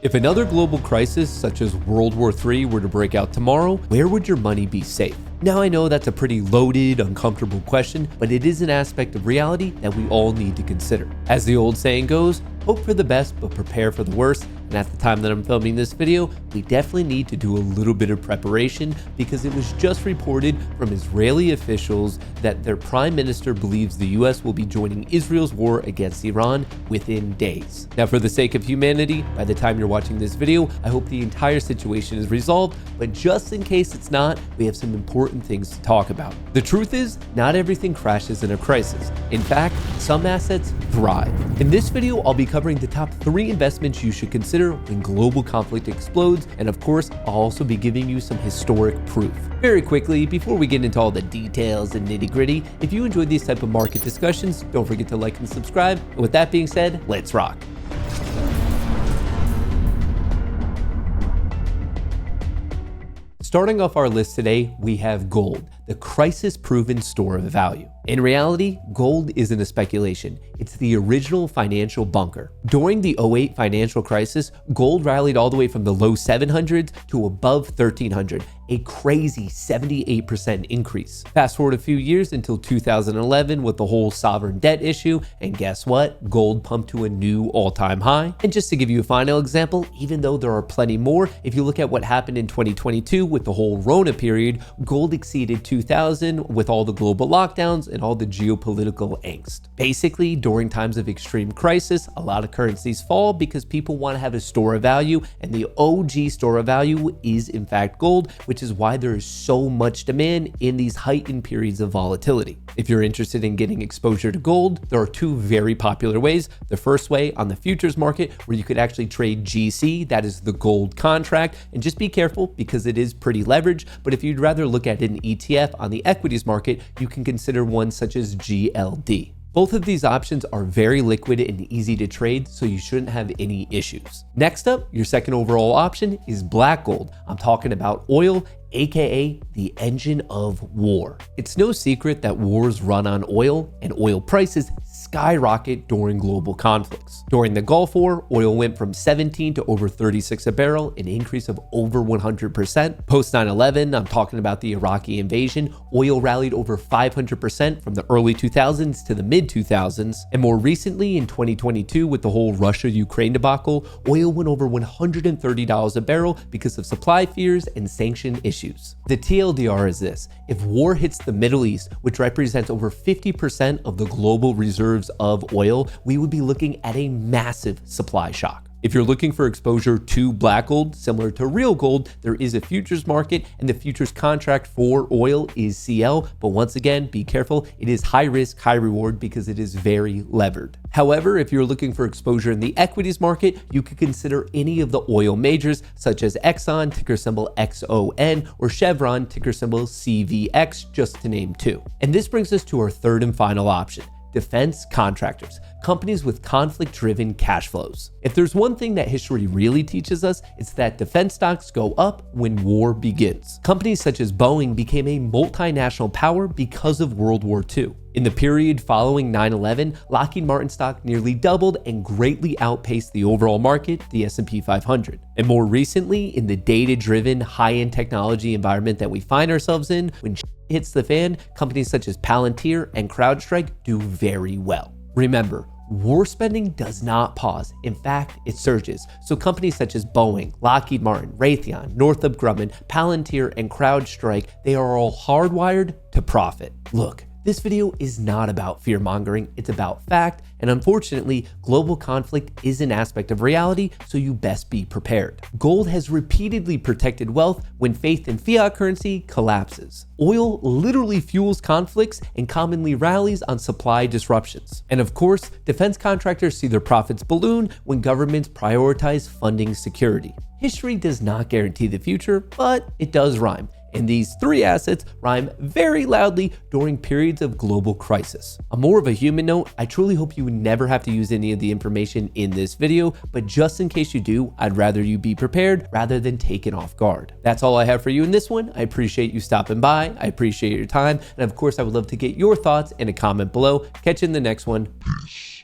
If another global crisis such as World War III were to break out tomorrow, where would your money be safe? Now I know that's a pretty loaded, uncomfortable question, but it is an aspect of reality that we all need to consider. As the old saying goes, hope for the best but prepare for the worst. And at the time that I'm filming this video, we definitely need to do a little bit of preparation because it was just reported from Israeli officials that their prime minister believes the US will be joining Israel's war against Iran within days. Now, for the sake of humanity, by the time you're watching this video, I hope the entire situation is resolved, but just in case it's not, we have some important things to talk about. The truth is, not everything crashes in a crisis. In fact, some assets thrive. In this video, I'll be covering the top 3 investments you should consider when global conflict explodes, and of course, I'll also be giving you some historic proof. Very quickly, before we get into all the details and nitty-gritty, if you enjoyed these type of market discussions, don't forget to like and subscribe. And with that being said, let's rock. Starting off our list today, we have gold, the crisis-proven store of value. In reality, gold isn't a speculation. It's the original financial bunker. During the 2008 financial crisis, gold rallied all the way from the low 700s to above 1300, a crazy 78% increase. Fast forward a few years until 2011 with the whole sovereign debt issue, and guess what? Gold pumped to a new all-time high. And just to give you a final example, even though there are plenty more, if you look at what happened in 2022 with the whole Rona period, gold exceeded 2000 with all the global lockdowns and all the geopolitical angst. Basically, during times of extreme crisis, a lot of currencies fall because people want to have a store of value, and the OG store of value is in fact gold, which is why there is so much demand in these heightened periods of volatility. If you're interested in getting exposure to gold, there are 2 very popular ways. The first way on the futures market, where you could actually trade GC, that is the gold contract, and just be careful because it is pretty leveraged, but if you'd rather look at an ETF on the equities market, you can consider one such as GLD. Both of these options are very liquid and easy to trade, so you shouldn't have any issues. Next up, your second overall option is black gold. I'm talking about oil, aka the engine of war. It's no secret that wars run on oil, and oil prices skyrocket during global conflicts. During the Gulf War, oil went from 17 to over 36 a barrel, an increase of over 100%. Post 9/11, I'm talking about the Iraqi invasion, oil rallied over 500% from the early 2000s to the mid 2000s. And more recently in 2022 with the whole Russia-Ukraine debacle, oil went over $130 a barrel because of supply fears and sanction issues. The TLDR is this: if war hits the Middle East, which represents over 50% of the global reserves of oil, we would be looking at a massive supply shock. If you're looking for exposure to black gold, similar to real gold, there is a futures market, and the futures contract for oil is CL. But once again, be careful. It is high risk, high reward because it is very levered. However, if you're looking for exposure in the equities market, you could consider any of the oil majors such as Exxon, ticker symbol XON, or Chevron, ticker symbol CVX, just to name 2. And this brings us to our third and final option: defense contractors, companies with conflict-driven cash flows. If there's one thing that history really teaches us, it's that defense stocks go up when war begins. Companies such as Boeing became a multinational power because of World War II. In the period following 9/11, Lockheed Martin stock nearly doubled and greatly outpaced the overall market, the S&P 500. And more recently, in the data-driven, high-end technology environment that we find ourselves in, when hits the fan, companies such as Palantir and CrowdStrike do very well. Remember, war spending does not pause. In fact, it surges. So companies such as Boeing, Lockheed Martin, Raytheon, Northrop Grumman, Palantir, and CrowdStrike, they are all hardwired to profit. Look, this video is not about fear-mongering, it's about fact, and unfortunately, global conflict is an aspect of reality, so you best be prepared. Gold has repeatedly protected wealth when faith in fiat currency collapses. Oil literally fuels conflicts and commonly rallies on supply disruptions. And of course, defense contractors see their profits balloon when governments prioritize funding security. History does not guarantee the future, but it does rhyme. And these 3 assets rhyme very loudly during periods of global crisis. On more of a human note, I truly hope you would never have to use any of the information in this video, but just in case you do, I'd rather you be prepared rather than taken off guard. That's all I have for you in this one. I appreciate you stopping by. I appreciate your time. And of course, I would love to get your thoughts in a comment below. Catch you in the next one. Peace.